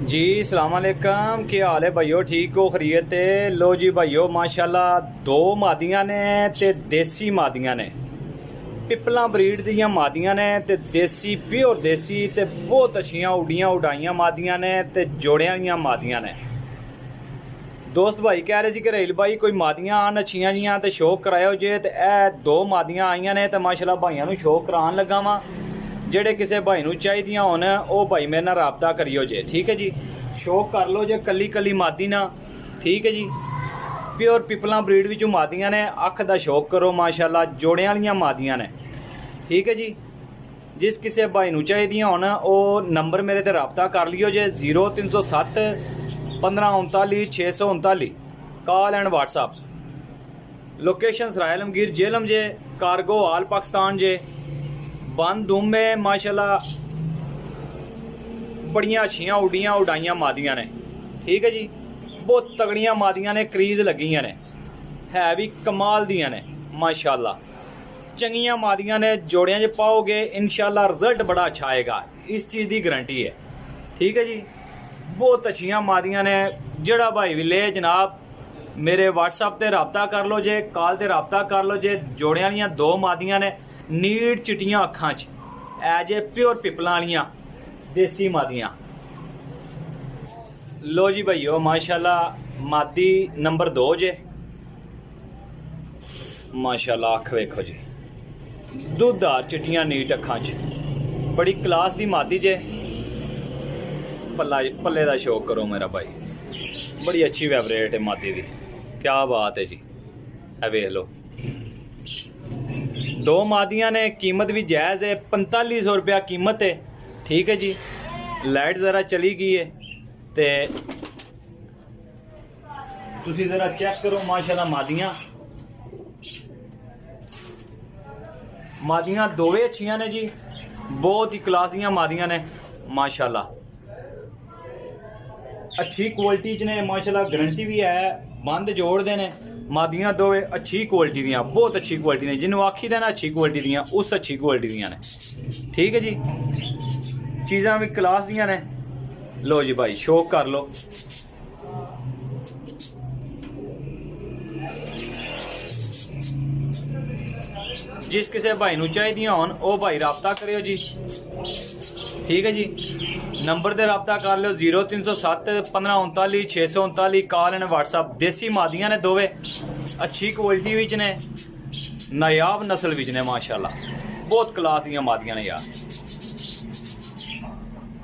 जी सलाम अलैकुम, क्या हाल है भाइयों? ठीक हो? खरीयत है? लो जी भाइयों, माशाल्लाह दो मादियां ने ते देसी मादियां ने, पिपला ब्रीड दियां मादियां ने ते देसी प्योर देसी ते बहुत अच्छियां उड़ियां उड़ाइयां मादियां ने ते जोड़ियां दियां मादियां ने। दोस्त भाई कह रहे थे कि रेल भाई कोई मादियां आन अच्छियां जियां ते शौक कराओ जे, ते ए दो मादियां आईयां ने ते माशाल्लाह भाइयों नूं शौक करान लगा वां। ਜਿਹੜੇ ਕਿਸੇ ਭਾਈ ਨੂੰ ਚਾਹੀਦੀਆਂ ਹੋਣ ਉਹ ਭਾਈ ਮੇਰੇ ਨਾਲ ਰਾਬਤਾ ਕਰਿਓ ਜੇ, ਠੀਕ ਹੈ ਜੀ। ਸ਼ੌਕ ਕਰ ਲਓ ਜੇ ਕੱਲੀ ਕੱਲੀ ਮਾਦੀ ਨਾ, ਠੀਕ ਹੈ ਜੀ। ਪਿਓਰ ਪਿਪਲਾਂ ਬਰੀਡ ਵਿੱਚੋਂ ਮਾਦੀਆਂ ਨੇ, ਅੱਖ ਦਾ ਸ਼ੌਕ ਕਰੋ ਮਾਸ਼ਾਅੱਲਾ, ਜੋੜਿਆਂ ਵਾਲੀਆਂ ਮਾਦੀਆਂ ਨੇ, ਠੀਕ ਹੈ ਜੀ। ਜਿਸ ਕਿਸੇ ਭਾਈ ਨੂੰ ਚਾਹੀਦੀਆਂ ਹੋਣ ਉਹ ਨੰਬਰ ਮੇਰੇ ਤੇ ਰਾਬਤਾ ਕਰ ਲਿਓ ਜੇ 0307 1539 639, ਕਾਲ ਐਂਡ WhatsApp। ਲੋਕੇਸ਼ਨ ਸਰਾਏ ਆਲਮਗੀਰ ਜੇਲਮ ਜੇ, ਕਾਰਗੋ ਆਲ ਪਾਕਿस्तान जे। बंद दुम में माशाल्लाह बड़ियां अच्छियां उड़ियां उड़ाइयां मादियां ने, ठीक है जी। बहुत तगड़ियां मादियां ने, क्रीज लगियां ने, है भी कमाल दियां ने माशाल्लाह। चंगियां मादियां ने, जोड़ियां च पाओगे इंशाल्लाह रिजल्ट बड़ा अच्छा आएगा, इस चीज़ की गारंटी है, ठीक है जी। बहुत अच्छियां मादियां ने, जड़ा भाई भी ले जनाब मेरे WhatsApp ते रबता कर लो जे, कॉल ते रबता कर लो जे। जोड़ियां दियां दो मादियां ने, नीट चिट्टियां अखां च, एज ए प्योर पिपलां वालियां देसी मादियां। लो जी भाइयों माशाल्लाह मादी नंबर 2 जे, माशाल्लाह अख वेखो जी, दुधदार चिट्टियां नीट अखां च, बड़ी क्लास दी मादी जे। पल्ले दा शौक करो मेरा भाई, बड़ी अच्छी फेवरेट है मादी दी, क्या बात है जी। है वेख लो, दो मादियां ने, कीमत भी जायज़ है, 4500 रुपया कीमत है, ठीक है जी। लाइट ज़रा चली गई है तो तुसी ज़रा चेक करो माशाल्लाह। मादियां दोवे अच्छियां ने जी, बहुत ही क्लास दियां मादियां ने माशाल्लाह, अच्छी क्वालिटी च ने माशाल्लाह, गारंटी भी है, बंद जोड़ते ने। मादियां दोवे अच्छी क्वालिटी दियां, बहुत अच्छी क्वालिटी ने, जिन्होंने आखी देना अच्छी क्वालिटी दियां उस अच्छी क्वालिटी दियां ने, ठीक है जी। चीज़ां भी क्लास दियां ने। लो जी भाई शौक कर लो। जिस किसी भाई नूं चाहिदियां होण वो भाई रबता करियो जी, ठीक है जी। नंबर ते रबता कर लो 0307 1539 639, कॉल एंड WhatsApp। देसी मादियां ने दोवे, अच्छी क्वालिटी विच ने, नायाब नस्ल विच ने माशाल्लाह, बहुत क्लास दियां मादियां ने यार।